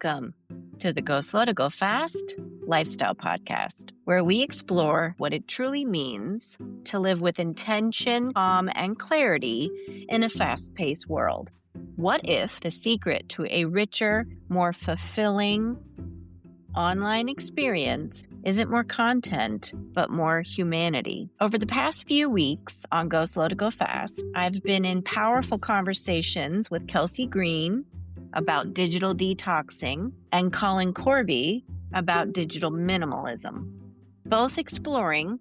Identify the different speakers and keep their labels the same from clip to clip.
Speaker 1: Welcome to the Go Slow to Go Fast lifestyle podcast, where we explore what it truly means to live with intention, calm, and clarity in a fast-paced world. What if the secret to a richer, more fulfilling online experience isn't more content, but more humanity? Over the past few weeks on Go Slow to Go Fast, I've been in powerful conversations with Kelsey Green about digital detoxing and Colin Corby about digital minimalism, both exploring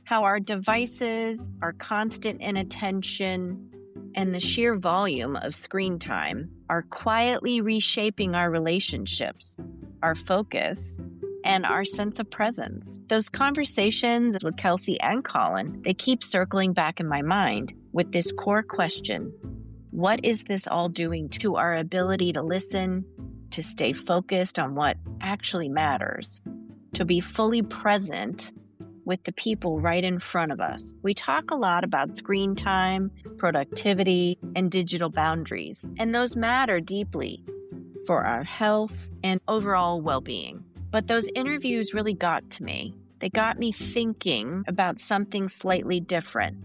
Speaker 1: how our devices, our constant inattention, and the sheer volume of screen time are quietly reshaping our relationships, our focus, and our sense of presence. Those conversations with Kelsey and Colin, they keep circling back in my mind with this core question: what is this all doing to our ability to listen, to stay focused on what actually matters, to be fully present with the people right in front of us? We talk a lot about screen time, productivity, and digital boundaries, and those matter deeply for our health and overall well-being. But those interviews really got to me. They got me thinking about something slightly different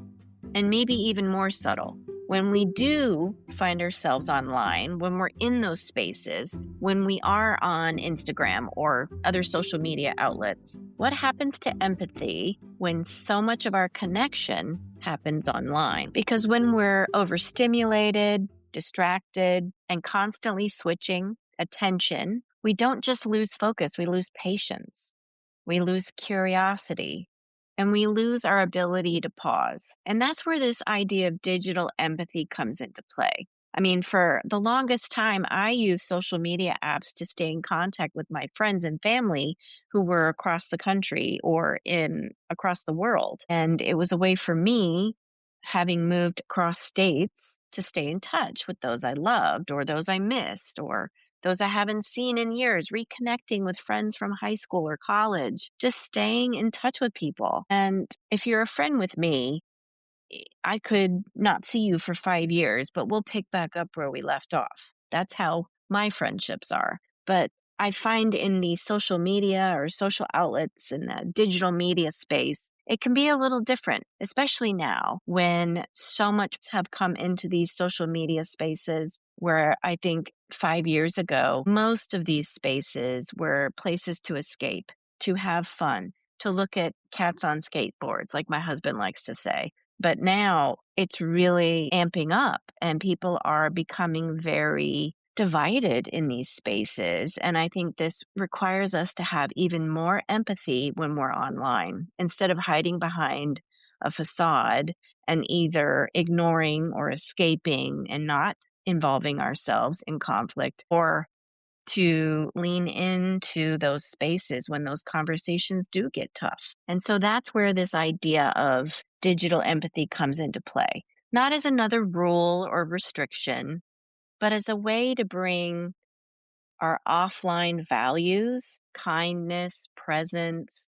Speaker 1: and maybe even more subtle. When we do find ourselves online, when we're in those spaces, when we are on Instagram or other social media outlets, what happens to empathy when so much of our connection happens online? Because when we're overstimulated, distracted, and constantly switching attention, we don't just lose focus, we lose patience, we lose curiosity, and we lose our ability to pause. And that's where this idea of digital empathy comes into play. I mean, for the longest time, I used social media apps to stay in contact with my friends and family who were across the country or across the world. And it was a way for me, having moved across states, to stay in touch with those I loved or those I missed or those I haven't seen in years, reconnecting with friends from high school or college, just staying in touch with people. And if you're a friend with me, I could not see you for 5 years, but we'll pick back up where we left off. That's how my friendships are. But I find in the social media or social outlets in the digital media space, it can be a little different, especially now when so much have come into these social media spaces, where I think 5 years ago, most of these spaces were places to escape, to have fun, to look at cats on skateboards, like my husband likes to say. But now it's really amping up and people are becoming very divided in these spaces. And I think this requires us to have even more empathy when we're online, instead of hiding behind a facade and either ignoring or escaping and not involving ourselves in conflict, or to lean into those spaces when those conversations do get tough. And so that's where this idea of digital empathy comes into play, not as another rule or restriction, but as a way to bring our offline values, kindness, presence,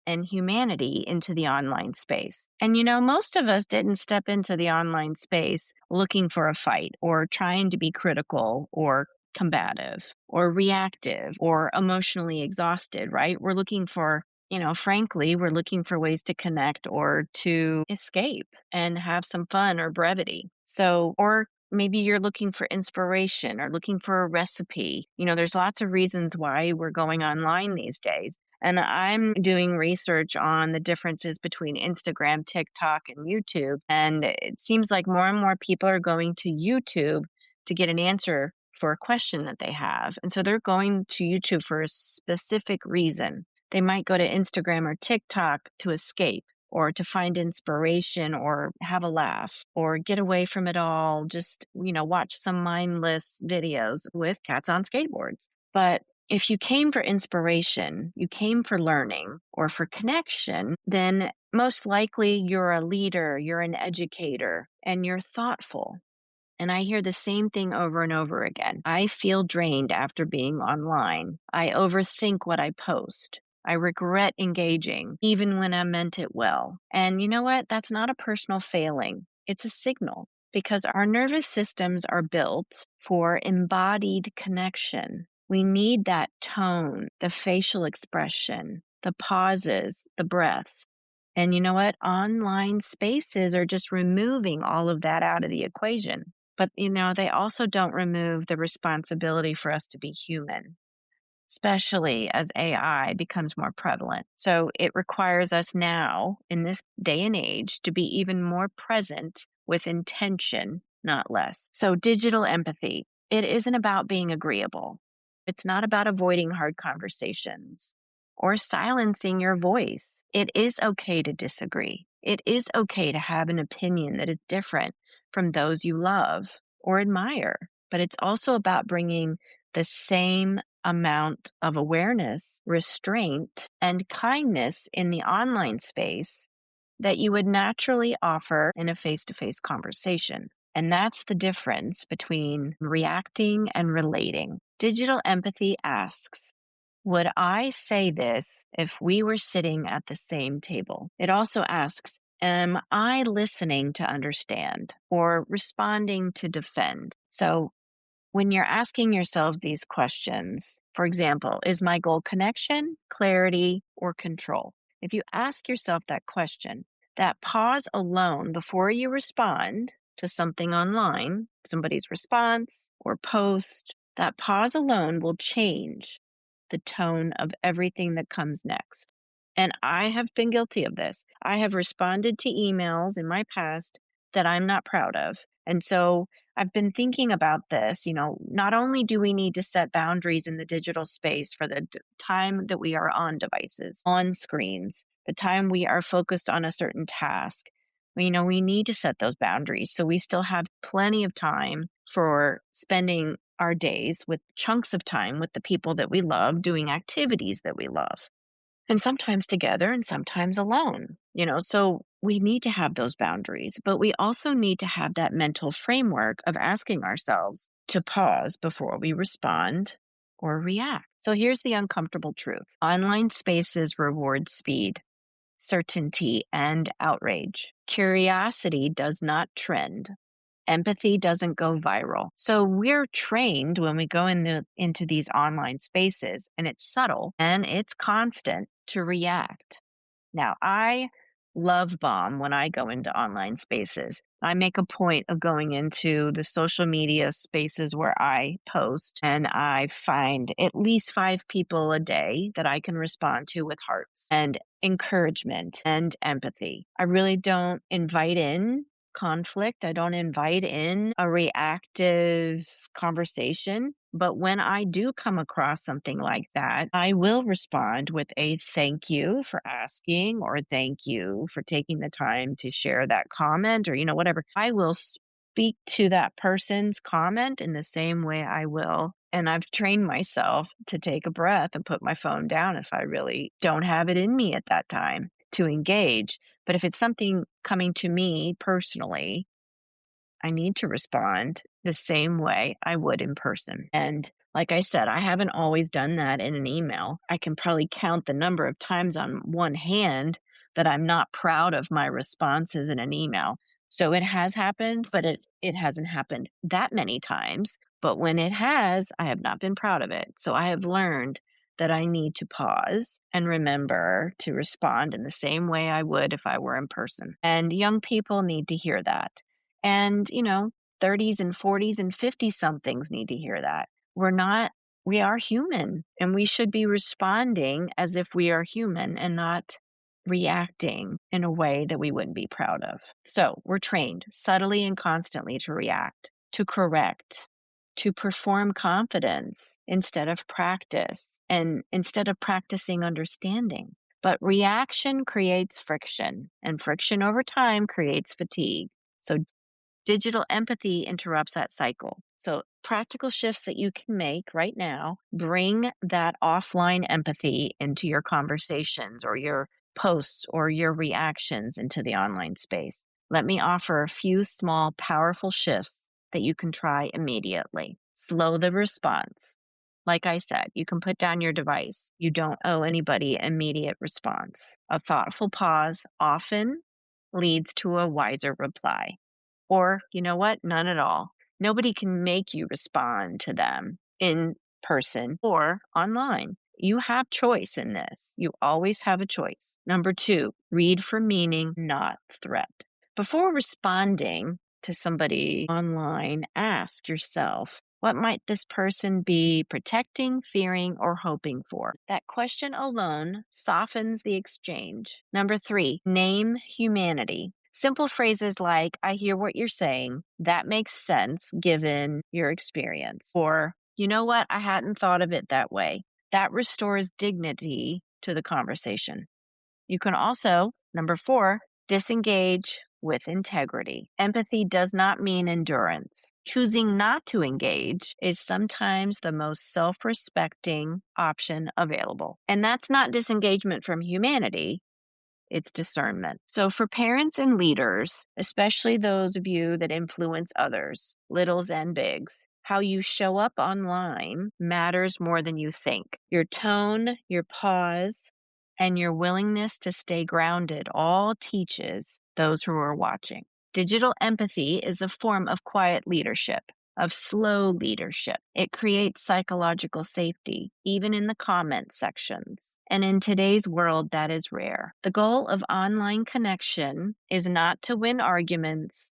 Speaker 1: and humanity into the online space. And most of us didn't step into the online space looking for a fight or trying to be critical or combative or reactive or emotionally exhausted, right? We're looking for, frankly, we're looking for ways to connect or to escape and have some fun or brevity. So, or maybe you're looking for inspiration or looking for a recipe. There's lots of reasons why we're going online these days. And I'm doing research on the differences between Instagram, TikTok, and YouTube. And it seems like more and more people are going to YouTube to get an answer for a question that they have. And so they're going to YouTube for a specific reason. They might go to Instagram or TikTok to escape, or to find inspiration, or have a laugh, or get away from it all, just, watch some mindless videos with cats on skateboards. But if you came for inspiration, you came for learning or for connection, then most likely you're a leader, you're an educator, and you're thoughtful. And I hear the same thing over and over again. I feel drained after being online. I overthink what I post. I regret engaging, even when I meant it well. And you know what? That's not a personal failing. It's a signal, because our nervous systems are built for embodied connection. We need that tone, the facial expression, the pauses, the breath. And you know what? Online spaces are just removing all of that out of the equation. But, they also don't remove the responsibility for us to be human, especially as AI becomes more prevalent. So it requires us now, in this day and age, to be even more present with intention, not less. So, digital empathy, it isn't about being agreeable, it's not about avoiding hard conversations or silencing your voice. It is okay to disagree. It is okay to have an opinion that is different from those you love or admire. But it's also about bringing the same amount of awareness, restraint, and kindness in the online space that you would naturally offer in a face to face conversation. And that's the difference between reacting and relating. Digital empathy asks, would I say this if we were sitting at the same table? It also asks, am I listening to understand or responding to defend? So when you're asking yourself these questions, for example, is my goal connection, clarity, or control? If you ask yourself that question, that pause alone before you respond to something online, somebody's response or post, that pause alone will change the tone of everything that comes next. And I have been guilty of this. I have responded to emails in my past that I'm not proud of. And so I've been thinking about this. Not only do we need to set boundaries in the digital space for the time that we are on devices, on screens, the time we are focused on a certain task, we need to set those boundaries so we still have plenty of time for spending our days with chunks of time with the people that we love, doing activities that we love, and sometimes together and sometimes alone. So we need to have those boundaries, but we also need to have that mental framework of asking ourselves to pause before we respond or react. So here's the uncomfortable truth. Online spaces reward speed, certainty, and outrage. Curiosity does not trend. Empathy doesn't go viral. So we're trained when we go into these online spaces, and it's subtle and it's constant, to react. Now, I love bomb when I go into online spaces. I make a point of going into the social media spaces where I post, and I find at least 5 people a day that I can respond to with hearts and encouragement and empathy. I really don't invite in conflict. I don't invite in a reactive conversation. But when I do come across something like that, I will respond with a thank you for asking, or thank you for taking the time to share that comment, or, whatever. I will speak to that person's comment in the same way I will. And I've trained myself to take a breath and put my phone down if I really don't have it in me at that time to engage. But if it's something coming to me personally, I need to respond the same way I would in person. And like I said, I haven't always done that in an email. I can probably count the number of times on one hand that I'm not proud of my responses in an email. So it has happened, but it hasn't happened that many times. But when it has, I have not been proud of it. So I have learned that I need to pause and remember to respond in the same way I would if I were in person. And young people need to hear that. And, 30s and 40s and 50 somethings need to hear that. We are human, and we should be responding as if we are human and not reacting in a way that we wouldn't be proud of. So we're trained subtly and constantly to react, to correct, to perform confidence instead of practice, and instead of practicing understanding. But reaction creates friction, and friction over time creates fatigue. So digital empathy interrupts that cycle. So, practical shifts that you can make right now, bring that offline empathy into your conversations or your posts or your reactions into the online space. Let me offer a few small, powerful shifts that you can try immediately. Slow the response. Like I said, you can put down your device. You don't owe anybody immediate response. A thoughtful pause often leads to a wiser reply. Or, you know what? None at all. Nobody can make you respond to them in person or online. You have choice in this. You always have a choice. Number 2, read for meaning, not threat. Before responding to somebody online, ask yourself, what might this person be protecting, fearing, or hoping for? That question alone softens the exchange. Number 3, name humanity. Simple phrases like, I hear what you're saying. That makes sense given your experience. Or, you know what? I hadn't thought of it that way. That restores dignity to the conversation. You can also, number 4, disengage with integrity. Empathy does not mean endurance. Choosing not to engage is sometimes the most self-respecting option available. And that's not disengagement from humanity. It's discernment. So for parents and leaders, especially those of you that influence others, littles and bigs, how you show up online matters more than you think. Your tone, your pause, and your willingness to stay grounded all teaches those who are watching. Digital empathy is a form of quiet leadership, of slow leadership. It creates psychological safety, even in the comment sections. And in today's world, that is rare. The goal of online connection is not to win arguments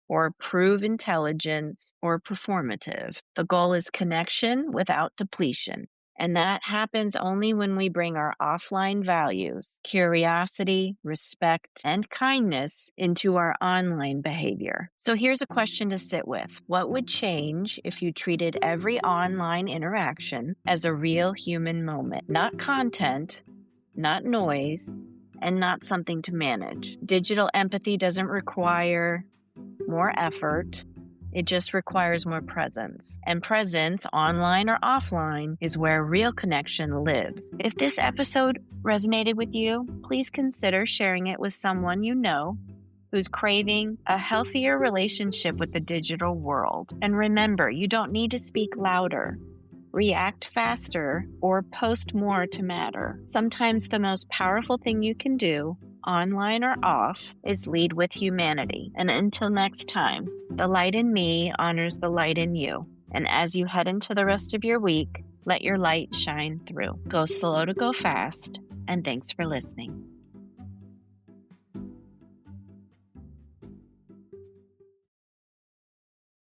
Speaker 1: or prove intelligence or performative. The goal is connection without depletion. And that happens only when we bring our offline values, curiosity, respect, and kindness into our online behavior. So here's a question to sit with. What would change if you treated every online interaction as a real human moment? Not content, not noise, and not something to manage. Digital empathy doesn't require more effort. It just requires more presence. And presence, online or offline, is where real connection lives. If this episode resonated with you, please consider sharing it with someone you know who's craving a healthier relationship with the digital world. And remember, you don't need to speak louder, react faster, or post more to matter. Sometimes the most powerful thing you can do, online or off, is lead with humanity. And until next time, the light in me honors the light in you. And as you head into the rest of your week, let your light shine through. Go slow to go fast, and thanks for listening.